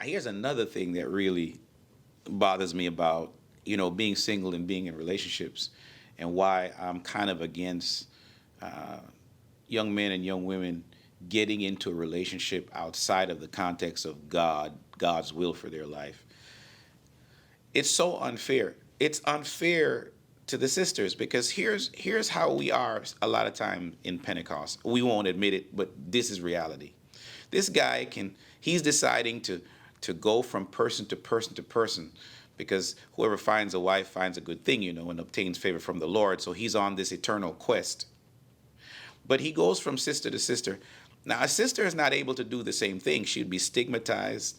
Here's another thing that really bothers me about, being single and being in relationships, and why I'm kind of against uh, young men and young women getting into a relationship outside of the context of God's will for their life. It's so unfair. It's unfair to the sisters because here's how we are a lot of time in Pentecost. We won't admit it, but this is reality. This guy he's deciding to go from person to person to person because whoever finds a wife finds a good thing, and obtains favor from the Lord. So he's on this eternal quest. But he goes from sister to sister. Now, a sister is not able to do the same thing. She'd be stigmatized.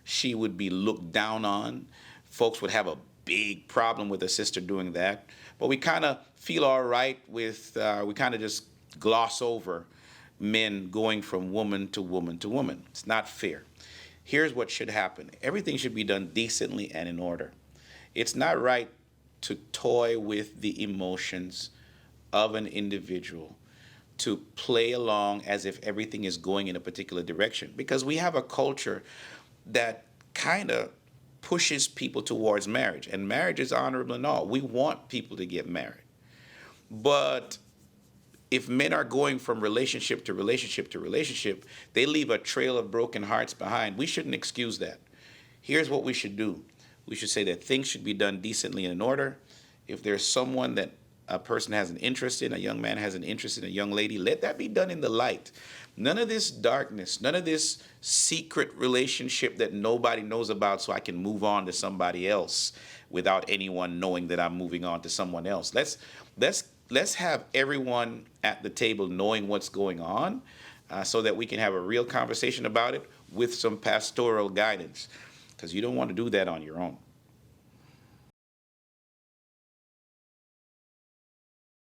She would be looked down on. Folks would have a big problem with a sister doing that. But we kind of feel all right we kind of just gloss over men going from woman to woman to woman. It's not fair. Here's what should happen. Everything should be done decently and in order. It's not right to toy with the emotions of an individual, to play along as if everything is going in a particular direction, because we have a culture that kind of pushes people towards marriage, and marriage is honorable and all. We want people to get married. But if men are going from relationship to relationship to relationship, they leave a trail of broken hearts behind. We shouldn't excuse that. Here's what we should do. We should say that things should be done decently and in order. If there's someone that a person has an interest in, a young man has an interest in a young lady, let that be done in the light. None of this darkness, none of this secret relationship that nobody knows about so I can move on to somebody else without anyone knowing that I'm moving on to someone else. Let's have everyone at the table knowing what's going on, so that we can have a real conversation about it with some pastoral guidance, because you don't want to do that on your own.